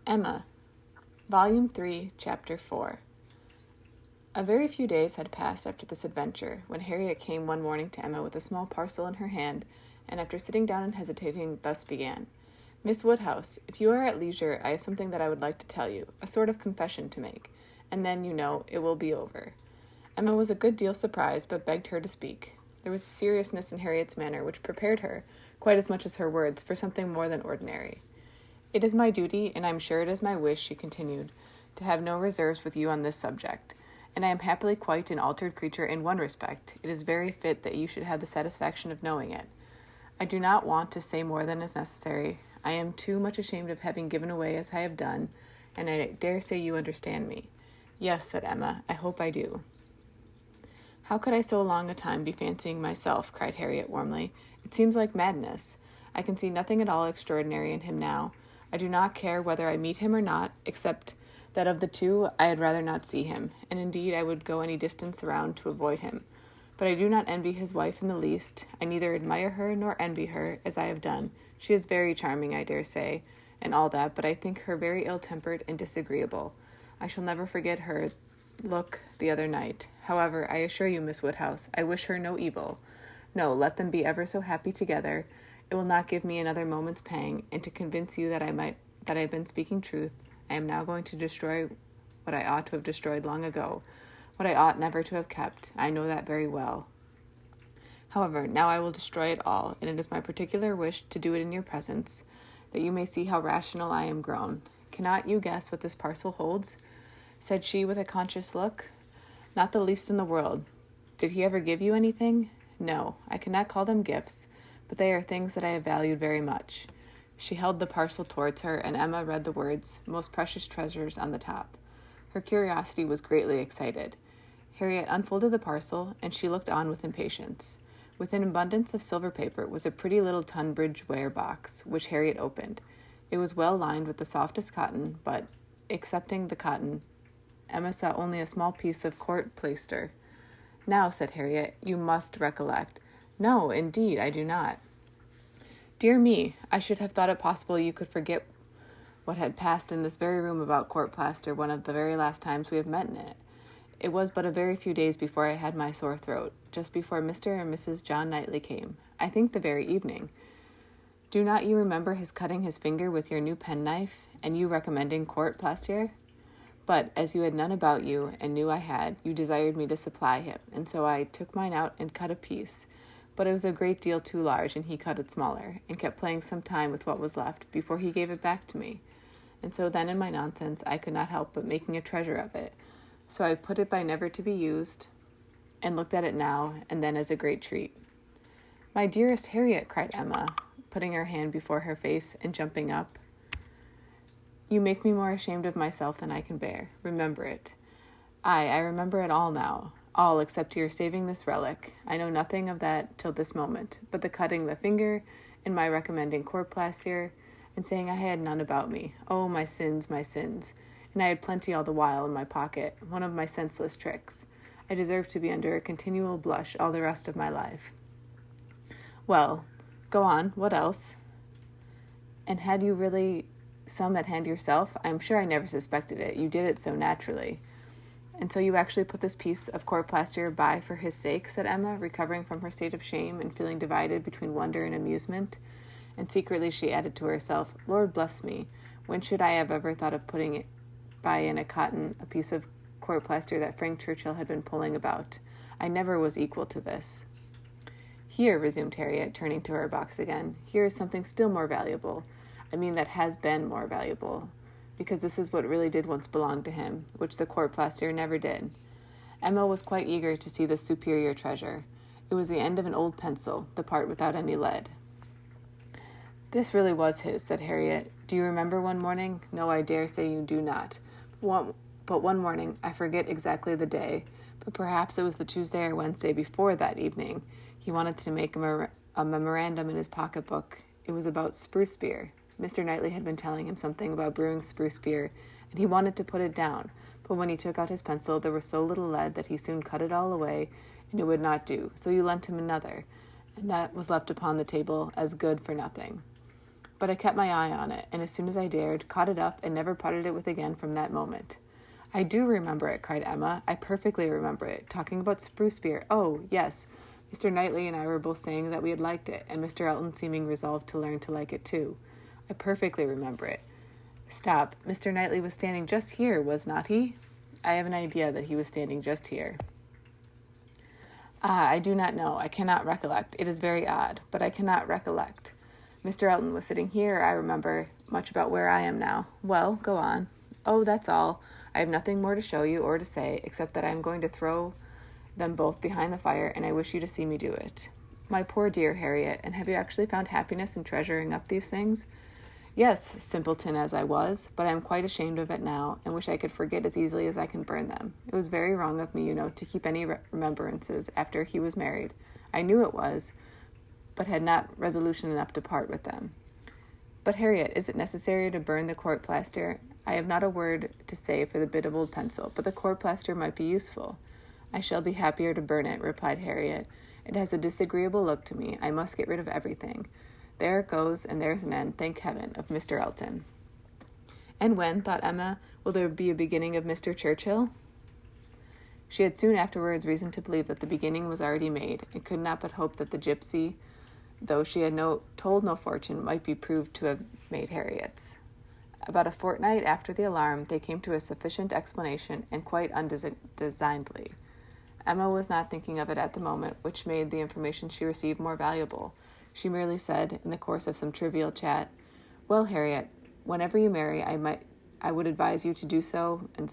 Emma, Volume 3, Chapter 4. A very few days had passed after this adventure, when Harriet came one morning to Emma with a small parcel in her hand, and after sitting down and hesitating, thus began. Miss Woodhouse, if you are at leisure, I have something that I would like to tell you, a sort of confession to make, and then, it will be over. Emma was a good deal surprised, but begged her to speak. There was a seriousness in Harriet's manner which prepared her, quite as much as her words, for something more than ordinary. It is my duty, and I am sure it is my wish, she continued, to have no reserves with you on this subject, and I am happily quite an altered creature in one respect. It is very fit that you should have the satisfaction of knowing it. I do not want to say more than is necessary. I am too much ashamed of having given away as I have done, and I dare say you understand me. Yes, said Emma, I hope I do. How could I so long a time be fancying myself? Cried Harriet warmly. It seems like madness. I can see nothing at all extraordinary in him now. I do not care whether I meet him or not, except that of the two I had rather not see him, and indeed I would go any distance around to avoid him. But I do not envy his wife in the least. I neither admire her nor envy her, as I have done. She is very charming, I dare say, and all that, but I think her very ill-tempered and disagreeable. I shall never forget her look the other night. However, I assure you, Miss Woodhouse, I wish her no evil. No, let them be ever so happy together. It will not give me another moment's pang, and to convince you that I have been speaking truth, I am now going to destroy what I ought to have destroyed long ago, what I ought never to have kept. I know that very well. However, now I will destroy it all, and it is my particular wish to do it in your presence, that you may see how rational I am grown. Cannot you guess what this parcel holds? Said she with a conscious look. Not the least in the world. Did he ever give you anything? No, I cannot call them gifts, but they are things that I have valued very much. She held the parcel towards her, and Emma read the words, most precious treasures, on the top. Her curiosity was greatly excited. Harriet unfolded the parcel, and she looked on with impatience. With an abundance of silver paper was a pretty little Tunbridge ware box, which Harriet opened. It was well lined with the softest cotton, but, excepting the cotton, Emma saw only a small piece of court plaister. Now, said Harriet, you must recollect. No, indeed, I do not. Dear me, I should have thought it possible you could forget what had passed in this very room about court plaster one of the very last times we have met in it. It was but a very few days before I had my sore throat, just before Mr. and Mrs. John Knightley came, I think the very evening. Do not you remember his cutting his finger with your new penknife, and you recommending court plaster? But, as you had none about you, and knew I had, you desired me to supply him, and so I took mine out and cut a piece. But it was a great deal too large, and he cut it smaller, and kept playing some time with what was left before he gave it back to me. And so then in my nonsense I could not help but making a treasure of it. So I put it by never to be used, and looked at it now and then as a great treat. My dearest Harriet, cried Emma, putting her hand before her face and jumping up. You make me more ashamed of myself than I can bear. Remember it. I remember it all now. All except your saving this relic. I know nothing of that till this moment, but the cutting the finger, and my recommending court plaster, and saying I had none about me. Oh, my sins, and I had plenty all the while in my pocket, one of my senseless tricks. I deserve to be under a continual blush all the rest of my life. Well, go on, what else? And had you really some at hand yourself? I am sure I never suspected it. You did it so naturally. And so you actually put this piece of court plaster by for his sake, said Emma, recovering from her state of shame and feeling divided between wonder and amusement. And secretly she added to herself, Lord bless me, when should I have ever thought of putting it by in a piece of court plaster that Frank Churchill had been pulling about? I never was equal to this. Here, resumed Harriet, turning to her box again, here is something still more valuable. I mean that has been more valuable, because this is what really did once belong to him, which the court plaster never did. Emma was quite eager to see this superior treasure. It was the end of an old pencil, the part without any lead. This really was his, said Harriet. Do you remember one morning? No, I dare say you do not. But one morning, I forget exactly the day, but perhaps it was the Tuesday or Wednesday before that evening, he wanted to make a memorandum in his pocketbook. It was about spruce beer. Mr. Knightley had been telling him something about brewing spruce beer, and he wanted to put it down, but when he took out his pencil there was so little lead that he soon cut it all away, and it would not do, so you lent him another, and that was left upon the table as good for nothing. but I kept my eye on it, and as soon as I dared, caught it up and never parted it with again from that moment. I do remember it, cried Emma. I perfectly remember it. Talking about spruce beer. Oh, yes. Mr. Knightley and I were both saying that we had liked it, and Mr. Elton seeming resolved to learn to like it too. I perfectly remember it. Stop. Mr. Knightley was standing just here, was not he? I have an idea that he was standing just here. Ah, I do not know. I cannot recollect. It is very odd, but I cannot recollect. Mr. Elton was sitting here, I remember, much about where I am now. Well, go on. Oh, that's all. I have nothing more to show you or to say, except that I am going to throw them both behind the fire, and I wish you to see me do it. My poor dear Harriet, and have you actually found happiness in treasuring up these things? Yes, simpleton as I was, but I am quite ashamed of it now, and wish I could forget as easily as I can burn them. It was very wrong of me, to keep any remembrances after he was married. I knew it was, but had not resolution enough to part with them. But, Harriet, is it necessary to burn the court plaster? I have not a word to say for the bit of old pencil, but the court plaster might be useful. I shall be happier to burn it, replied Harriet. It has a disagreeable look to me. I must get rid of everything. There it goes, and there's an end, thank heaven, of Mr. Elton. And when, thought Emma, will there be a beginning of Mr. Churchill? She had soon afterwards reason to believe that the beginning was already made, and could not but hope that the gypsy, though she had told no fortune, might be proved to have made Harriet's. About a fortnight after the alarm, they came to a sufficient explanation, and quite undesignedly. Emma was not thinking of it at the moment, which made the information she received more valuable. She merely said, in the course of some trivial chat, Well, Harriet, whenever you marry, I would advise you to do so, and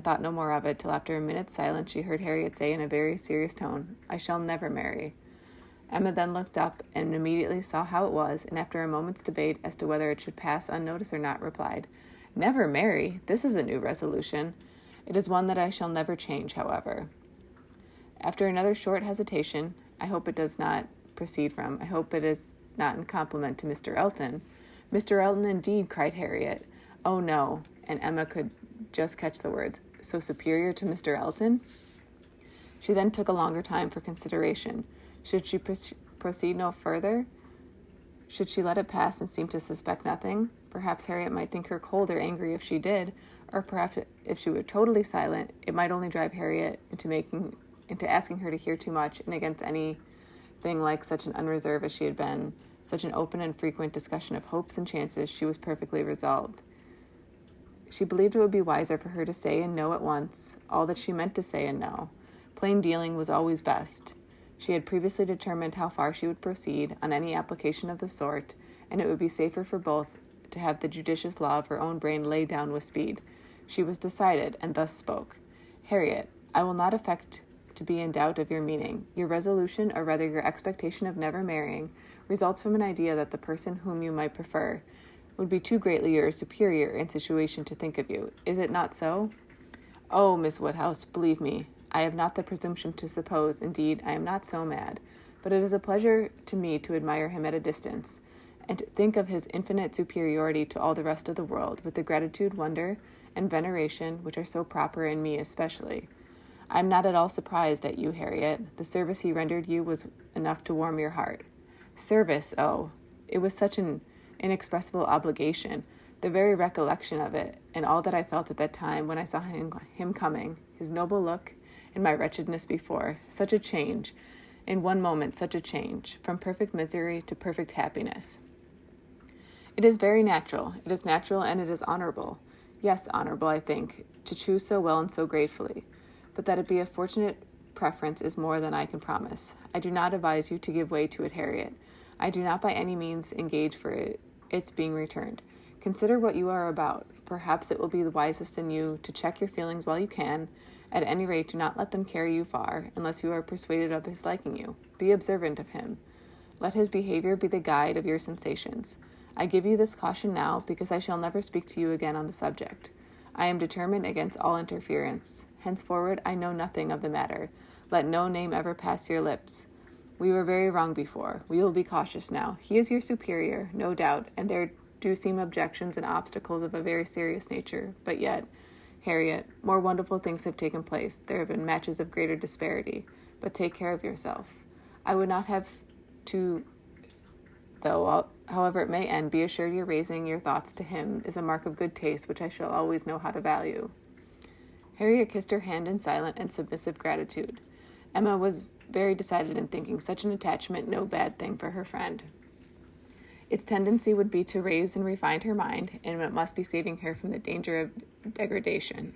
thought no more of it till after a minute's silence she heard Harriet say in a very serious tone, I shall never marry. Emma then looked up and immediately saw how it was, and after a moment's debate as to whether it should pass unnoticed or not, replied, Never marry? This is a new resolution. It is one that I shall never change, however. After another short hesitation, I hope it is not in compliment to Mr. Elton. Mr. Elton, indeed, cried Harriet. Oh, no, and Emma could just catch the words, so superior to Mr. Elton? She then took a longer time for consideration. Should she proceed no further? Should she let it pass and seem to suspect nothing? Perhaps Harriet might think her cold or angry if she did, or perhaps if she were totally silent, it might only drive Harriet into asking her to hear too much, and against anything like such an unreserved as she had been, such an open and frequent discussion of hopes and chances, she was perfectly resolved. She believed it would be wiser for her to say and know at once all that she meant to say and know. Plain dealing was always best. She had previously determined how far she would proceed on any application of the sort, and it would be safer for both to have the judicious law of her own brain laid down with speed. She was decided, and thus spoke. Harriet, I will not affect to be in doubt of your meaning. Your resolution, or rather your expectation of never marrying, results from an idea that the person whom you might prefer would be too greatly your superior in situation to think of you. Is it not so? Oh, Miss Woodhouse, believe me, I have not the presumption to suppose, indeed, I am not so mad, but it is a pleasure to me to admire him at a distance, and to think of his infinite superiority to all the rest of the world, with the gratitude, wonder, and veneration which are so proper in me especially. I am not at all surprised at you, Harriet. The service he rendered you was enough to warm your heart. Service, oh, it was such an inexpressible obligation, the very recollection of it, and all that I felt at that time when I saw him coming, his noble look, and my wretchedness before, such a change, in one moment such a change, from perfect misery to perfect happiness. It is very natural, and it is honorable. Yes, honorable, I think, to choose so well and so gratefully. But that it be a fortunate preference is more than I can promise. I do not advise you to give way to it, Harriet. I do not by any means engage for its being returned. Consider what you are about. Perhaps it will be the wisest in you to check your feelings while you can. At any rate, do not let them carry you far, unless you are persuaded of his liking you. Be observant of him. Let his behavior be the guide of your sensations. I give you this caution now, because I shall never speak to you again on the subject. I am determined against all interference. Henceforward, I know nothing of the matter. Let no name ever pass your lips. We were very wrong before. We will be cautious now. He is your superior, no doubt, and there do seem objections and obstacles of a very serious nature. But yet, Harriet, more wonderful things have taken place. There have been matches of greater disparity. But take care of yourself. I would not have to, though However it may end, be assured your raising your thoughts to him is a mark of good taste, which I shall always know how to value. Harriet kissed her hand in silent and submissive gratitude. Emma was very decided in thinking such an attachment no bad thing for her friend. Its tendency would be to raise and refine her mind, and it must be saving her from the danger of degradation.